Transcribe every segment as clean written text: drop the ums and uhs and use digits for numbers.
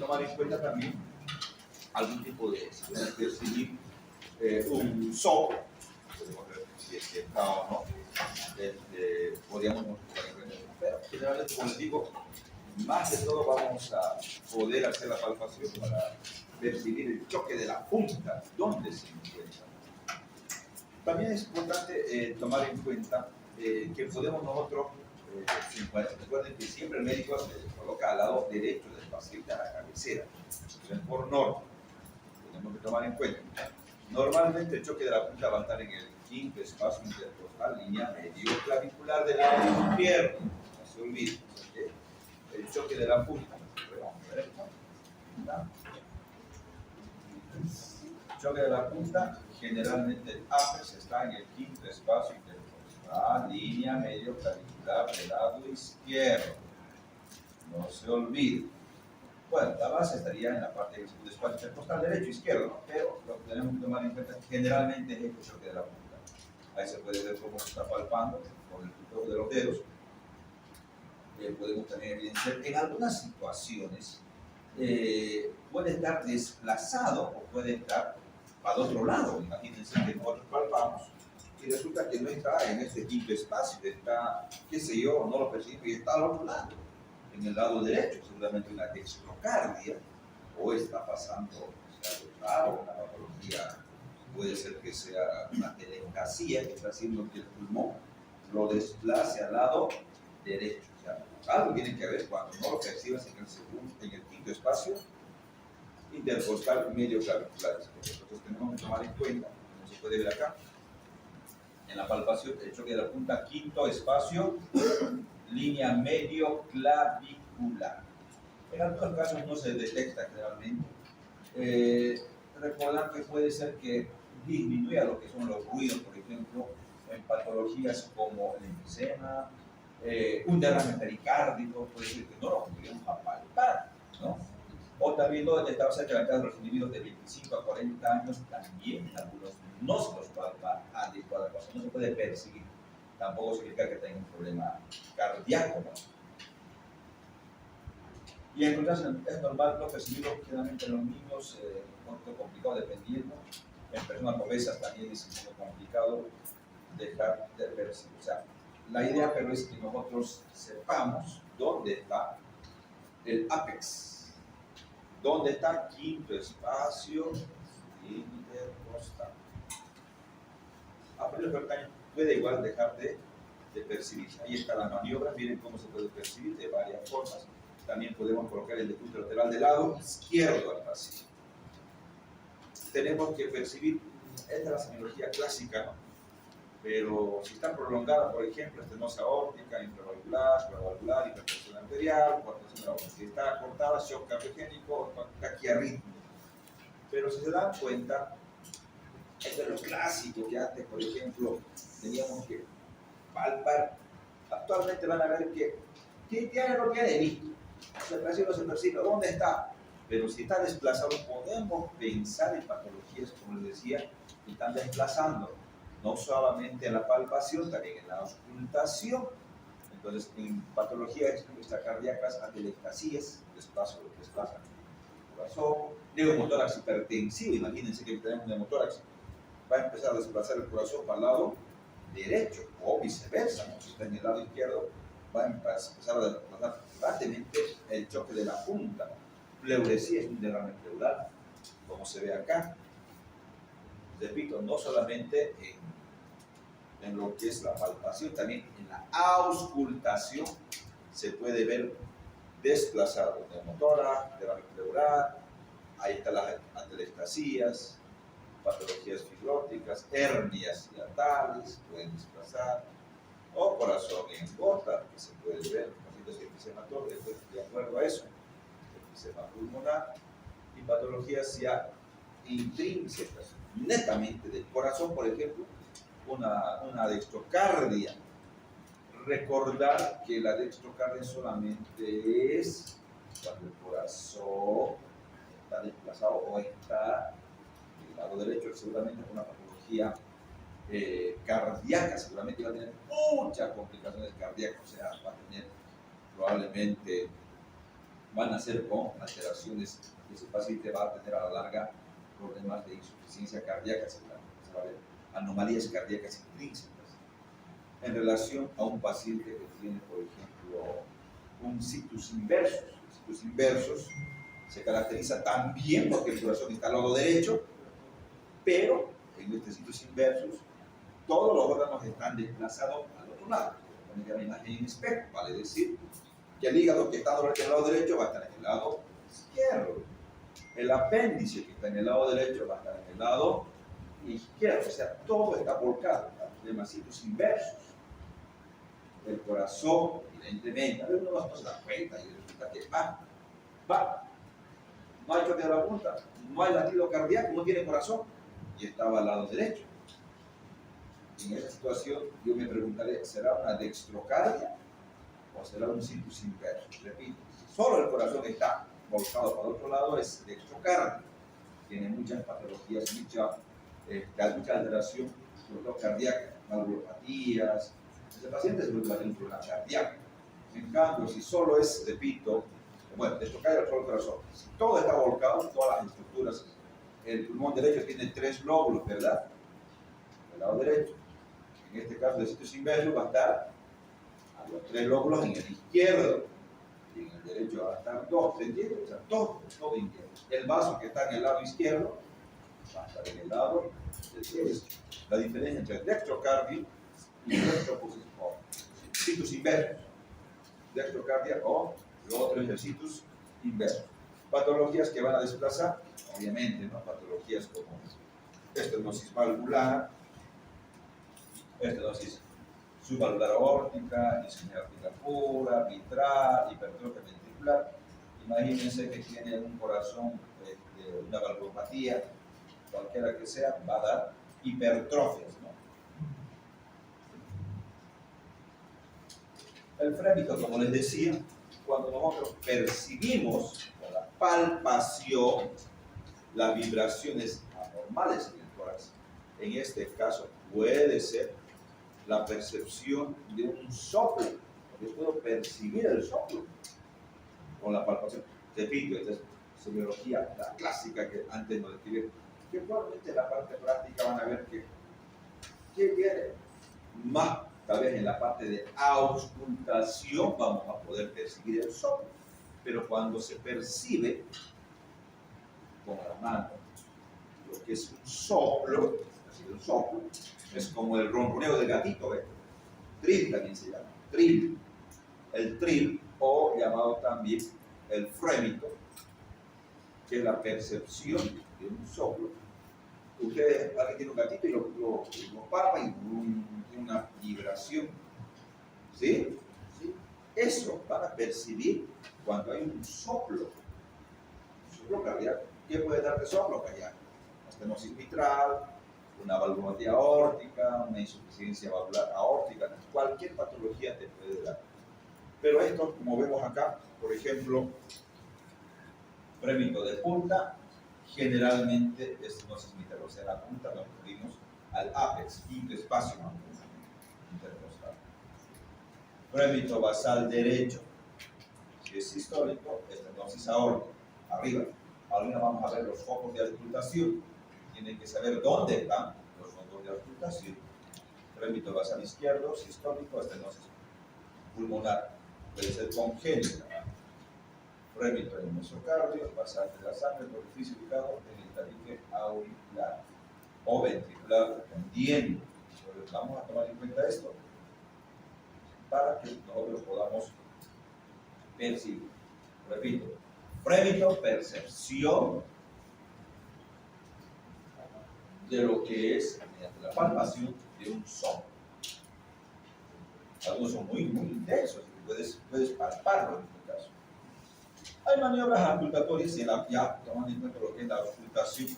tomar en cuenta también algún tipo de, si pueden percibir un soplo, podemos ver si es que está o no, podríamos tomar en cuenta, pero generalmente, como les digo, más de todo vamos a poder hacer la palpación para percibir el choque de la punta, dónde se encuentra. También es importante tomar en cuenta que podemos nosotros, recuerden que siempre el médico se coloca al lado derecho del paciente a la cabecera. Entonces, por norma, tenemos que tomar en cuenta. Normalmente el choque de la punta va a estar en el quinto espacio intercostal, línea medio clavicular del lado izquierdo. No se olvide. ¿Okay? El choque de la punta. El choque de la punta, generalmente el apex está en el quinto espacio intercostal, línea medio clavicular del lado izquierdo. No se olvide. Bueno, la base estaría en la parte del segundo espacio intercostal derecho izquierdo, ¿no? Pero lo que tenemos que tomar en cuenta generalmente es el choque de la punta. Ahí se puede ver cómo se está palpando con el tutor de los dedos. Podemos también evidenciar en algunas situaciones puede estar desplazado o puede estar al otro lado. Imagínense que nosotros palpamos y resulta que no está en este quinto espacio, está, qué sé yo, no lo percibimos y está al otro lado, en el lado derecho, seguramente una dextrocardia, o está pasando algo raro, una patología, puede ser que sea una telestasía que está haciendo que el pulmón lo desplace al lado derecho. O sea, algo tiene que ver cuando no lo percibas en el segundo, en el quinto espacio intercostal medio clavicular. Entonces tenemos que tomar en cuenta, como se puede ver acá, en la palpación, el choque de la punta, quinto espacio, línea medio clavicular. En algunos casos no se detecta generalmente. Recordar que puede ser que disminuya lo que son los ruidos, por ejemplo, en patologías como el enfisema, un derrame pericárdico, puede ser que no lo podríamos palpar, ¿no? O también no detectamos cerca de los individuos de 25 a 40 años, también algunos no se los palpa adecuadamente, no se puede percibir. Tampoco significa que tenga un problema cardíaco, ¿no? Y en contraste es normal no percibirlo generalmente en los niños, un poco complicado dependiendo. En personas obesas también es un poco complicado dejar de percibir. O sea, la idea pero es que nosotros sepamos dónde está el apex, dónde está el quinto espacio intercostal. A partir del año puede igual dejar de percibir. Ahí está la maniobra, miren cómo se puede percibir de varias formas. También podemos colocar el decúbito lateral del lado izquierdo al paciente. Tenemos que percibir, esta es la semiología clásica, ¿no? Pero si está prolongada, por ejemplo, estenosis aórtica, intravalvular, supravalvular, hipertensión arterial, coartación de la aorta. Si está cortada, shock cardiogénico, taquiarritmia. Pero si se dan cuenta, esto es lo clásico que antes, por ejemplo, teníamos que palpar. Actualmente van a ver que tiene lo que de mí. Se percibe, ¿dónde está? Pero si está desplazado, podemos pensar en patologías, como les decía, que están desplazando, no solamente en la palpación, también en la auscultación. Entonces, en patologías extracardíacas, atelectasías, desplazan el corazón, neumotórax hipertensivo, imagínense que tenemos neumotórax, va a empezar a desplazar el corazón para el lado derecho, o viceversa, ¿no? Si está en el lado izquierdo, va a empezar a desplazar fuertemente el choque de la punta. Pleuresía es un derrame pleural, como se ve acá. Repito, no solamente en lo que es la palpación, también en la auscultación se puede ver desplazado neumotórax, derrame pleural, ahí están las atelectasías, patologías fibróticas, hernias hiatales, pueden desplazar, o corazón en gota, que se puede ver, pacientes enfisematorios, de acuerdo a eso, enfisema pulmonar, y patologías ya intrínsecas, netamente del corazón, por ejemplo, una dextrocardia. Recordar que la dextrocardia solamente es cuando el corazón está desplazado o está del lado derecho, seguramente es una patología cardíaca, seguramente va a tener muchas complicaciones cardíacas, o sea, va a tener probablemente van a ser con alteraciones. Ese paciente va a tener a la larga problemas de insuficiencia cardíaca, se va a ver anomalías cardíacas intrínsecas en relación a un paciente que tiene, por ejemplo, un situs inversus. El situs inversus se caracteriza también porque el corazón está al lado derecho, pero en este situs inversus todos los órganos están desplazados al otro lado. Poner la imagen en espejo, vale decir que el hígado que está en el lado derecho va a estar en el lado izquierdo. El apéndice que está en el lado derecho va a estar en el lado izquierdo. O sea, todo está volcado. Los situs inversus. El corazón, evidentemente, a veces uno no se da cuenta y resulta que va. No hay choque de la punta, no hay latido cardíaco, no tiene corazón y estaba al lado derecho. En esa situación yo me preguntaré, ¿será una dextrocardia o será un situs inverso? Repito, si solo el corazón está volcado para el otro lado es dextrocardia. Tiene muchas patologías, mucha alteración, sobre todo cardíaca, valvulopatías. Ese paciente se vuelve a tener un problema cardíaco. En cambio, si solo es, repito, bueno, dextrocardia solo el corazón. Si todo está volcado, todas las estructuras, el pulmón derecho tiene 3 lóbulos, ¿verdad? El lado derecho. En este caso, el situs inverso va a estar a los 3 lóbulos en el izquierdo y en el derecho va a estar 2, ¿se entiende? O sea, todo inquieto. El vaso que está en el lado izquierdo va a estar en el lado derecho. La diferencia entre dextrocardia y situs inverso. Dextrocardia o lo otro es el situs inverso. Patologías que van a desplazar, obviamente, ¿no? Patologías como estenosis valvular, estenosis subvalvular aórtica, disfunción aórtica pura, mitral, hipertrofia ventricular. Imagínense que tiene un corazón, una valvulopatía, cualquiera que sea, va a dar hipertrofias, ¿no? El frémito, como les decía, cuando nosotros percibimos con la palpación las vibraciones anormales en el tórax, en este caso puede ser la percepción de un soplo. Yo puedo percibir el soplo con la palpación. Repito, esta es semiología, la clásica que antes nos describí, que probablemente en la parte práctica van a ver que viene más, tal vez en la parte de auscultación vamos a poder percibir el soplo, pero cuando se percibe con la mano lo que es un soplo, el soplo es como el ronroneo del gatito, ¿ves? Trill también se llama, trill. El trill, o llamado también el frémito, que es la percepción de un soplo. Ustedes, alguien tiene un gatito y lo palpa y tiene una vibración, ¿sí? ¿Sí? Eso van a percibir cuando hay un soplo cardíaco. ¿Qué puede darte soplo cardíaco? Estenosis mitral, una valvulopatía aórtica, una insuficiencia valvular aórtica, cualquier patología te puede dar. Pero esto, como vemos acá, por ejemplo, frémito de punta, generalmente es estenosis mitral, o sea, la punta nos referimos al ápex, quinto espacio intercostal. Frémito basal derecho, si es sistólico, estenosis aórtica, arriba. Ahora vamos a ver los focos de auscultación. Tienen que saber dónde están los focos de auscultación. Frémito basal izquierdo, sistólico, estenosis pulmonar. Puede ser congénita. Frémito en el mesocardio, basal de la sangre, por orificio ubicado en el tabique auricular o ventricular dependiendo. Entonces, vamos a tomar en cuenta esto para que nosotros podamos percibir. Repito, frémito, percepción de lo que es mediante la palpación de un soplo. Algunos son muy intensos, puedes palparlo en este caso. Hay maniobras auscultatorias ya tomando en cuenta lo que es la auscultación.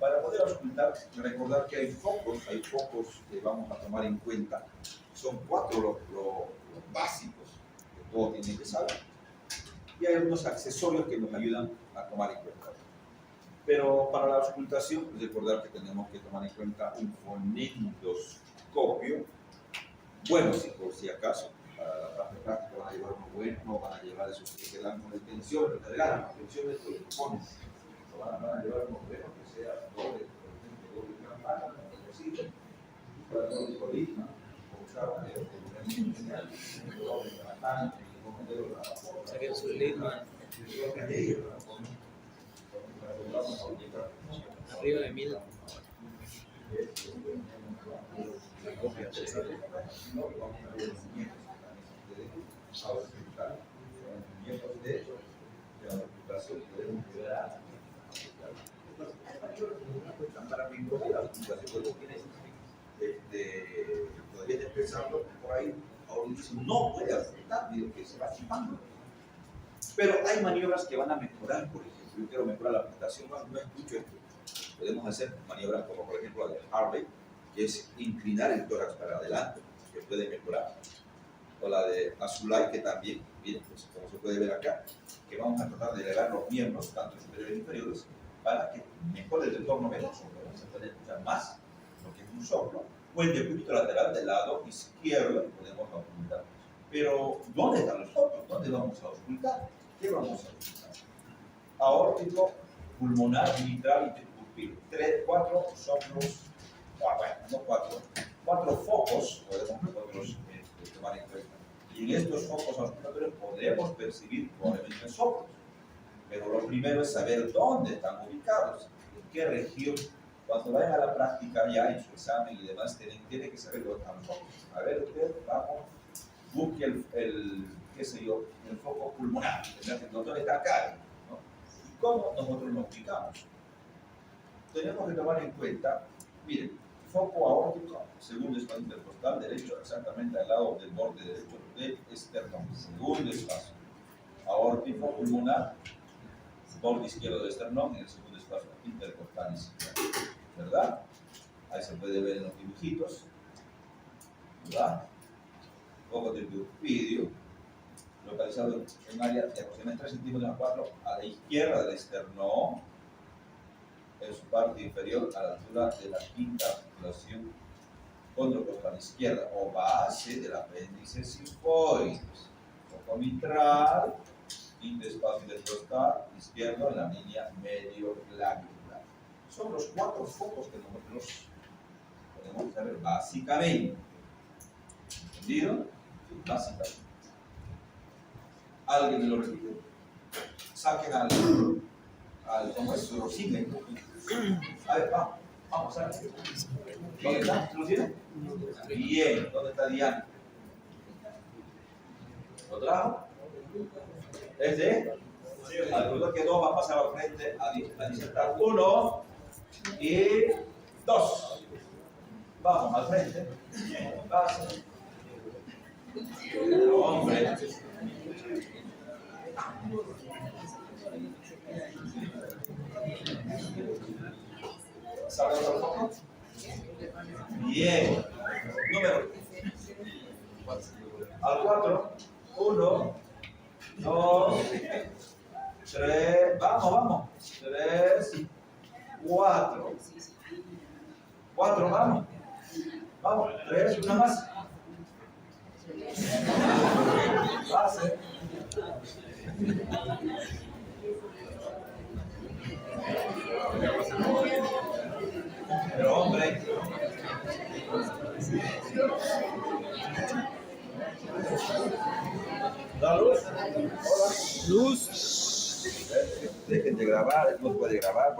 Para poder auscultar, recordar que hay focos que vamos a tomar en cuenta. Son 4 los básicos que todos tienen que saber. Y hay algunos accesorios que nos ayudan a tomar en cuenta. Pero para la auscultación, recordar que tenemos que tomar en cuenta un fonendoscopio, bueno, si por si acaso, para la parte práctica van a llevar unos buenos, no van a llevar esos que quedan con extensión, lo que regalan, las pensiones que les ponen. Van a llevar unos buenos que sea doble, por ejemplo, doble campana, como es posible, para doble colima, o usar doble campana, Sería su lema arriba de 1000. La copia de la reputación podemos llegar para mi propia la reputación todavía está pensando por ahí, ahora dice, no puede afectar, digo que se va chipando. Pero hay maniobras que van a mejorar, por ejemplo, yo quiero mejorar la aplicación, no escucho esto. Podemos hacer maniobras como por ejemplo la de Harvey, que es inclinar el tórax para adelante, que puede mejorar. O la de Azulay, que también, miren, pues, como se puede ver acá, que vamos a tratar de elevar los miembros, tanto superiores e inferiores, para que mejore el retorno venoso, se puede escuchar más lo que es un soplo, o el depósito lateral del lado izquierdo, podemos ocultar. Pero, ¿dónde están los soplos? ¿Dónde vamos a ocultar? ¿Qué vamos a ocultar? Aórtico, pulmonar, mitral y tricuspide. 4 soplos, bueno, no 4 focos podemos nosotros tomar en cuenta. Y en estos focos auscultatorios podemos percibir probablemente soplos. Pero lo primero es saber dónde están ubicados, en qué región. Cuando vayan a la práctica ya en su examen y demás, tienen que saber dónde están los focos. A ver, usted, vamos, busque qué sé yo, el foco pulmonar. El doctor está acá, ¿no? ¿Y cómo nosotros nos ubicamos? Tenemos que tomar en cuenta, miren, foco aórtico, segundo espacio intercostal derecho, exactamente al lado del borde derecho del esternón. Segundo espacio. Aórtico pulmonar, borde izquierdo del esternón, en el segundo espacio intercostal izquierdo. ¿Verdad? Ahí se puede ver en los dibujitos. ¿Verdad? Foco tricuspidio, localizado en área de aproximadamente 3 centímetros a 4 a la izquierda del esternón, en su parte inferior a la altura de la quinta articulación condrocostal izquierda o base del apéndice sigmoides. Foco mitral, quinto espacio intercostal izquierdo en la línea medio glandular. Son los 4 focos que nosotros podemos saber básicamente. ¿Entendido? Básicamente. ¿Alguien me lo repite? Saquen al ¿cómo es? Su signo. A ver, vamos a ver. ¿Dónde está? ¿Lo tiene? Bien, ¿dónde está Diana? ¿Lo trajo? ¿Este? Al producto que 2 va a pasar al frente a disertar 1 y 2. Vamos al frente. Pasa. Hombre. ¿Sabe otro foco? Bien. Número. Al 4. 1, 2, 3. Vamos. 3, 4. 4, vamos. Vamos. 3, una más. Base. Pero hombre. ¿Da luz? Hola. Luz. Dejen de grabar, no puede grabar.